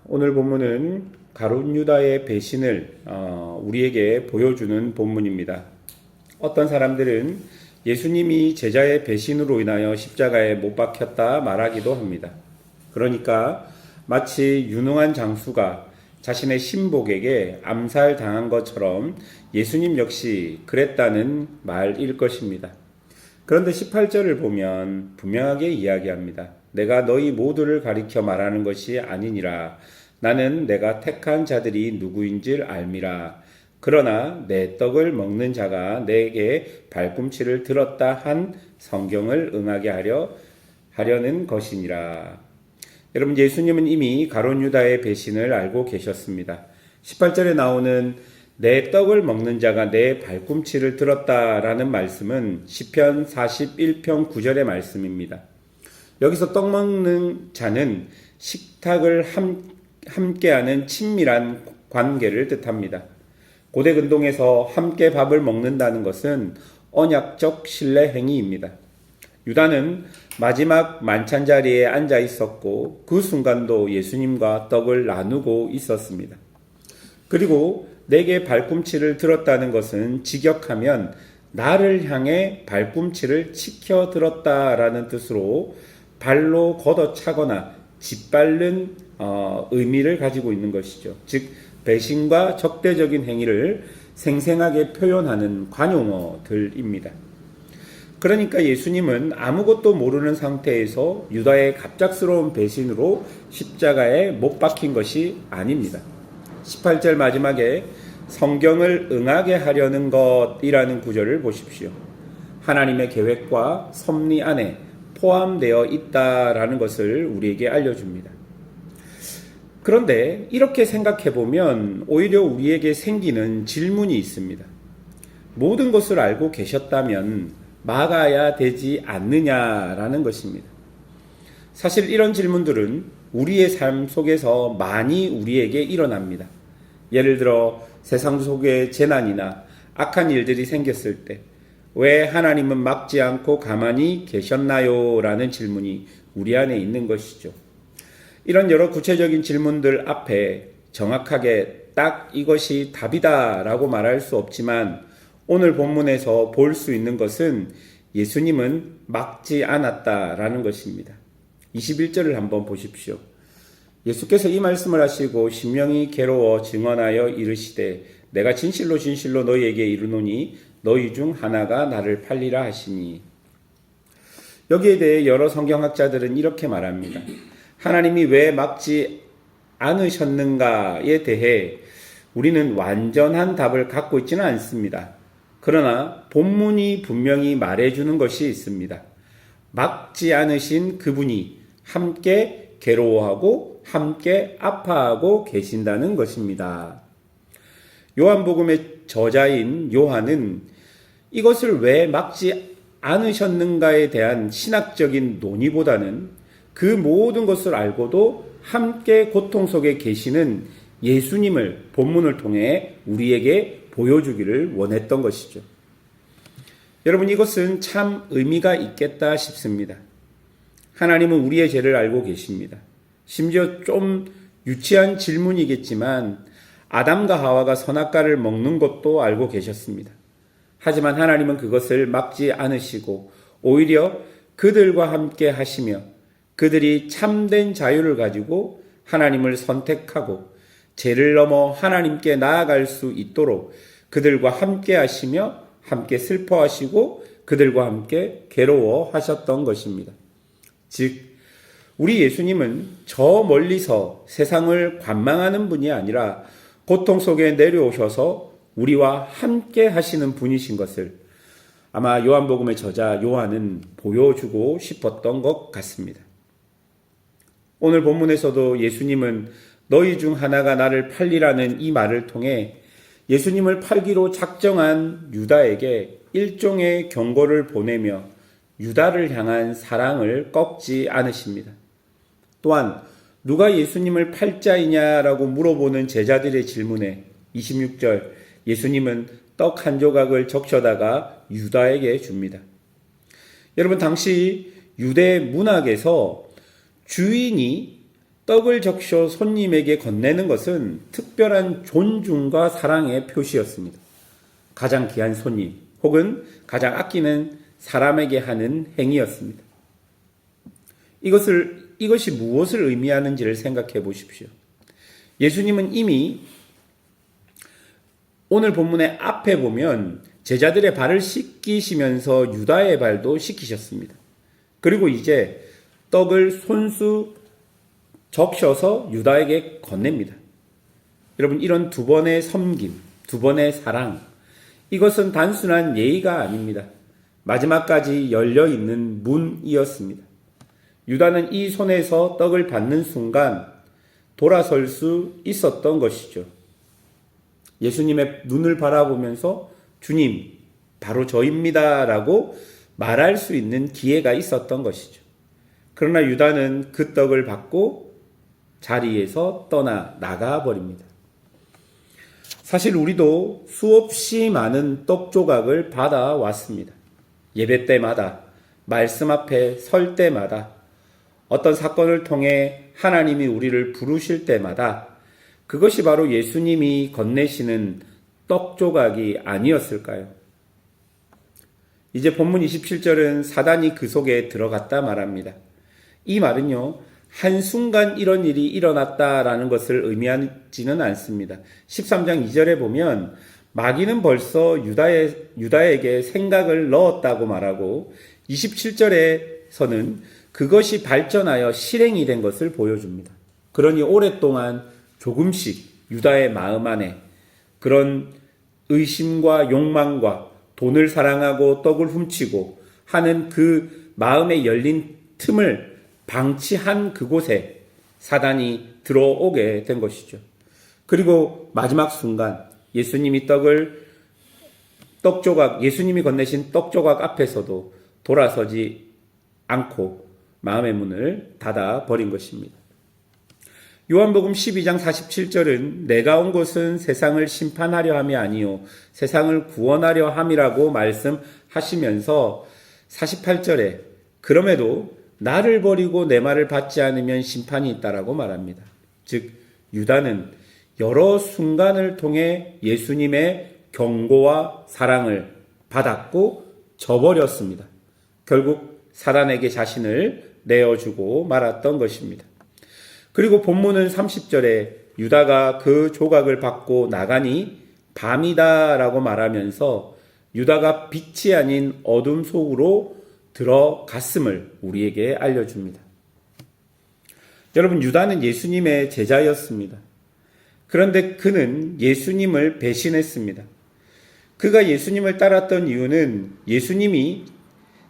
오늘 본문은 가룟 유다의 배신을 우리에게 보여주는 본문입니다. 어떤 사람들은 예수님이 제자의 배신으로 인하여 십자가에 못 박혔다 말하기도 합니다. 그러니까 마치 유능한 장수가 자신의 신복에게 암살당한 것처럼 예수님 역시 그랬다는 말일 것입니다. 그런데 18절을 보면 분명하게 이야기합니다. 내가 너희 모두를 가리켜 말하는 것이 아니니라. 나는 내가 택한 자들이 누구인지를 알미라. 그러나 내 떡을 먹는 자가 내게 발꿈치를 들었다 한 성경을 응하게 하려는 것이니라. 여러분, 예수님은 이미 가룟 유다의 배신을 알고 계셨습니다. 18절에 나오는 내 떡을 먹는 자가 내 발꿈치를 들었다라는 말씀은 시편 41편 9절의 말씀입니다. 여기서 떡 먹는 자는 식탁을 함께하는 친밀한 관계를 뜻합니다. 고대 근동에서 함께 밥을 먹는다는 것은 언약적 신뢰 행위입니다. 유다는 마지막 만찬 자리에 앉아 있었고 그 순간도 예수님과 떡을 나누고 있었습니다. 그리고 내게 발꿈치를 들었다는 것은 직역하면 나를 향해 발꿈치를 치켜 들었다라는 뜻으로 발로 걷어차거나 짓밟는 의미를 가지고 있는 것이죠. 즉 배신과 적대적인 행위를 생생하게 표현하는 관용어들입니다. 그러니까 예수님은 아무것도 모르는 상태에서 유다의 갑작스러운 배신으로 십자가에 못 박힌 것이 아닙니다. 18절 마지막에 성경을 응하게 하려는 것이라는 구절을 보십시오. 하나님의 계획과 섭리 안에 포함되어 있다라는 것을 우리에게 알려줍니다. 그런데 이렇게 생각해 보면 오히려 우리에게 생기는 질문이 있습니다. 모든 것을 알고 계셨다면 막아야 되지 않느냐라는 것입니다. 사실 이런 질문들은 우리의 삶 속에서 많이 우리에게 일어납니다. 예를 들어 세상 속에 재난이나 악한 일들이 생겼을 때 왜 하나님은 막지 않고 가만히 계셨나요? 라는 질문이 우리 안에 있는 것이죠. 이런 여러 구체적인 질문들 앞에 정확하게 딱 이것이 답이다 라고 말할 수 없지만 오늘 본문에서 볼 수 있는 것은 예수님은 막지 않았다라는 것입니다. 21절을 한번 보십시오. 예수께서 이 말씀을 하시고 심령이 괴로워 증언하여 이르시되 내가 진실로 진실로 너희에게 이르노니 너희 중 하나가 나를 팔리라 하시니. 여기에 대해 여러 성경학자들은 이렇게 말합니다. 하나님이 왜 막지 않으셨는가에 대해 우리는 완전한 답을 갖고 있지는 않습니다. 그러나 본문이 분명히 말해주는 것이 있습니다. 막지 않으신 그분이 함께 괴로워하고 함께 아파하고 계신다는 것입니다. 요한복음의 저자인 요한은 이것을 왜 막지 않으셨는가에 대한 신학적인 논의보다는 그 모든 것을 알고도 함께 고통 속에 계시는 예수님을 본문을 통해 우리에게 보여주기를 원했던 것이죠. 여러분, 이것은 참 의미가 있겠다 싶습니다. 하나님은 우리의 죄를 알고 계십니다. 심지어 좀 유치한 질문이겠지만 아담과 하와가 선악과를 먹는 것도 알고 계셨습니다. 하지만 하나님은 그것을 막지 않으시고 오히려 그들과 함께 하시며 그들이 참된 자유를 가지고 하나님을 선택하고 죄를 넘어 하나님께 나아갈 수 있도록 그들과 함께 하시며 함께 슬퍼하시고 그들과 함께 괴로워하셨던 것입니다. 즉 우리 예수님은 저 멀리서 세상을 관망하는 분이 아니라 고통 속에 내려오셔서 우리와 함께 하시는 분이신 것을 아마 요한복음의 저자 요한은 보여주고 싶었던 것 같습니다. 오늘 본문에서도 예수님은 너희 중 하나가 나를 팔리라는 이 말을 통해 예수님을 팔기로 작정한 유다에게 일종의 경고를 보내며 유다를 향한 사랑을 꺾지 않으십니다. 또한 누가 예수님을 팔 자이냐라고 물어보는 제자들의 질문에 26절 예수님은 떡 한 조각을 적셔다가 유다에게 줍니다. 여러분, 당시 유대 문학에서 주인이 떡을 적셔 손님에게 건네는 것은 특별한 존중과 사랑의 표시였습니다. 가장 귀한 손님 혹은 가장 아끼는 사람에게 하는 행위였습니다. 이것이 무엇을 의미하는지를 생각해 보십시오. 예수님은 이미 오늘 본문의 앞에 보면 제자들의 발을 씻기시면서 유다의 발도 씻기셨습니다. 그리고 이제 떡을 손수 적셔서 유다에게 건넵니다. 여러분, 이런 두 번의 섬김, 두 번의 사랑, 이것은 단순한 예의가 아닙니다. 마지막까지 열려있는 문이었습니다. 유다는 이 손에서 떡을 받는 순간 돌아설 수 있었던 것이죠. 예수님의 눈을 바라보면서 주님, 바로 저입니다 라고 말할 수 있는 기회가 있었던 것이죠. 그러나 유다는 그 떡을 받고 자리에서 떠나 나가버립니다. 사실 우리도 수없이 많은 떡 조각을 받아왔습니다. 예배 때마다, 말씀 앞에 설 때마다, 어떤 사건을 통해 하나님이 우리를 부르실 때마다 그것이 바로 예수님이 건네시는 떡 조각이 아니었을까요? 이제 본문 27절은 사단이 그 속에 들어갔다 말합니다. 이 말은요, 한순간 이런 일이 일어났다라는 것을 의미하지는 않습니다. 13장 2절에 보면 마귀는 벌써 유다에게 생각을 넣었다고 말하고 27절에서는 그것이 발전하여 실행이 된 것을 보여줍니다. 그러니 오랫동안 조금씩 유다의 마음 안에 그런 의심과 욕망과 돈을 사랑하고 떡을 훔치고 하는 그 마음에 열린 틈을 방치한 그곳에 사단이 들어오게 된 것이죠. 그리고 마지막 순간 예수님이 예수님이 건네신 떡 조각 앞에서도 돌아서지 않고 마음의 문을 닫아 버린 것입니다. 요한복음 12장 47절은 내가 온 것은 세상을 심판하려 함이 아니요 세상을 구원하려 함이라고 말씀하시면서 48절에 그럼에도 나를 버리고 내 말을 받지 않으면 심판이 있다라고 말합니다. 즉 유다는 여러 순간을 통해 예수님의 경고와 사랑을 받았고 저버렸습니다. 결국 사단에게 자신을 내어주고 말았던 것입니다. 그리고 본문은 30절에 유다가 그 조각을 받고 나가니 밤이다 라고 말하면서 유다가 빛이 아닌 어둠 속으로 들어갔음을 우리에게 알려줍니다. 여러분, 유다는 예수님의 제자였습니다. 그런데 그는 예수님을 배신했습니다. 그가 예수님을 따랐던 이유는 예수님이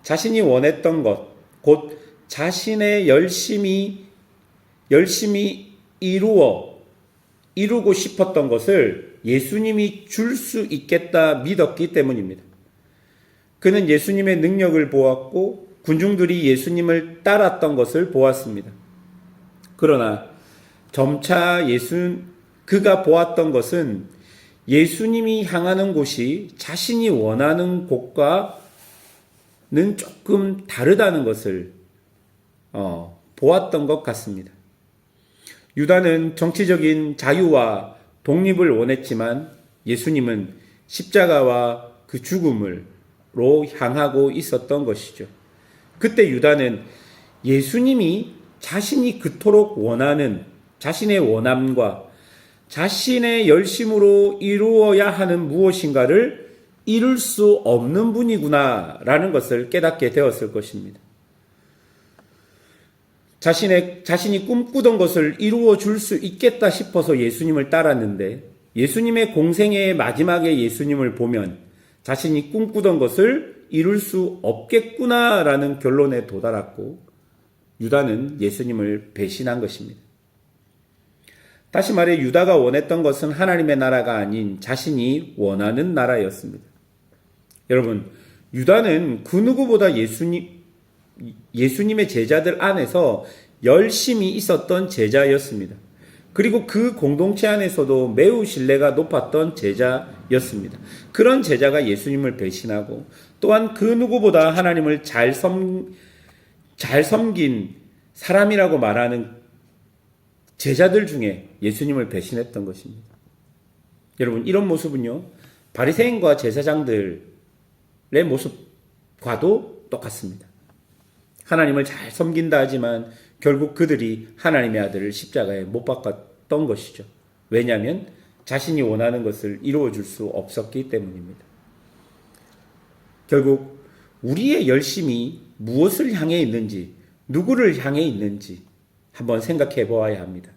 자신이 원했던 것, 곧 자신의 열심히 이루고 싶었던 것을 예수님이 줄 수 있겠다 믿었기 때문입니다. 그는 예수님의 능력을 보았고 군중들이 예수님을 따랐던 것을 보았습니다. 그러나 점차 그가 보았던 것은 예수님이 향하는 곳이 자신이 원하는 곳과는 조금 다르다는 것을 보았던 것 같습니다. 유다는 정치적인 자유와 독립을 원했지만 예수님은 십자가와 그 죽음으로 향하고 있었던 것이죠. 그때 유다는 예수님이 자신이 그토록 원하는 자신의 원함과 자신의 열심으로 이루어야 하는 무엇인가를 이룰 수 없는 분이구나라는 것을 깨닫게 되었을 것입니다. 자신이 꿈꾸던 것을 이루어 줄 수 있겠다 싶어서 예수님을 따랐는데 예수님의 공생애의 마지막에 예수님을 보면 자신이 꿈꾸던 것을 이룰 수 없겠구나라는 결론에 도달했고 유다는 예수님을 배신한 것입니다. 다시 말해 유다가 원했던 것은 하나님의 나라가 아닌 자신이 원하는 나라였습니다. 여러분, 유다는 그 누구보다 예수님의 제자들 안에서 열심히 있었던 제자였습니다. 그리고 그 공동체 안에서도 매우 신뢰가 높았던 제자였습니다. 그런 제자가 예수님을 배신하고 또한 그 누구보다 하나님을 잘 섬긴 사람이라고 말하는 제자들 중에 예수님을 배신했던 것입니다. 여러분, 이런 모습은요, 바리새인과 제사장들의 모습과도 똑같습니다. 하나님을 잘 섬긴다 하지만 결국 그들이 하나님의 아들을 십자가에 못 박았던 것이죠. 왜냐하면 자신이 원하는 것을 이루어줄 수 없었기 때문입니다. 결국 우리의 열심이 무엇을 향해 있는지, 누구를 향해 있는지 한번 생각해 보아야 합니다.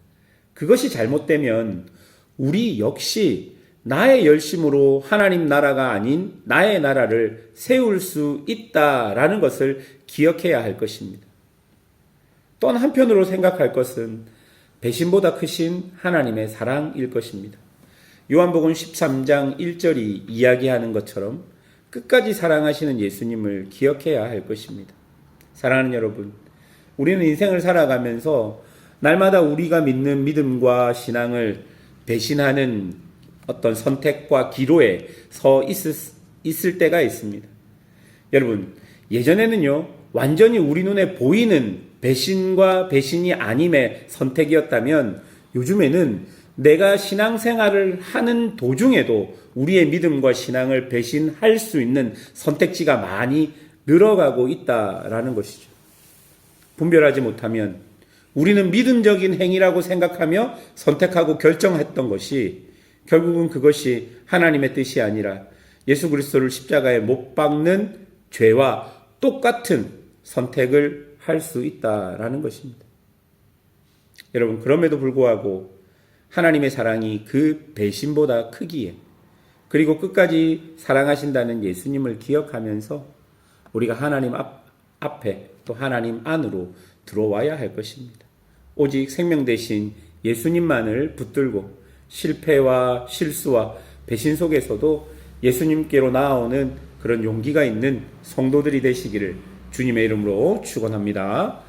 그것이 잘못되면 우리 역시 나의 열심으로 하나님 나라가 아닌 나의 나라를 세울 수 있다라는 것을 기억해야 할 것입니다. 또한 한편으로 생각할 것은 배신보다 크신 하나님의 사랑일 것입니다. 요한복음 13장 1절이 이야기하는 것처럼 끝까지 사랑하시는 예수님을 기억해야 할 것입니다. 사랑하는 여러분, 우리는 인생을 살아가면서 날마다 우리가 믿는 믿음과 신앙을 배신하는 어떤 선택과 기로에 서 있을 때가 있습니다. 여러분, 예전에는요, 완전히 우리 눈에 보이는 배신과 배신이 아님의 선택이었다면 요즘에는 내가 신앙생활을 하는 도중에도 우리의 믿음과 신앙을 배신할 수 있는 선택지가 많이 늘어가고 있다라는 것이죠. 분별하지 못하면 우리는 믿음적인 행위라고 생각하며 선택하고 결정했던 것이 결국은 그것이 하나님의 뜻이 아니라 예수 그리스도를 십자가에 못 박는 죄와 똑같은 선택을 할 수 있다라는 것입니다. 여러분, 그럼에도 불구하고 하나님의 사랑이 그 배신보다 크기에, 그리고 끝까지 사랑하신다는 예수님을 기억하면서 우리가 하나님 앞에 또 하나님 안으로 들어와야 할 것입니다. 오직 생명 대신 예수님만을 붙들고 실패와 실수와 배신 속에서도 예수님께로 나아오는 그런 용기가 있는 성도들이 되시기를 주님의 이름으로 축원합니다.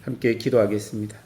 함께 기도하겠습니다.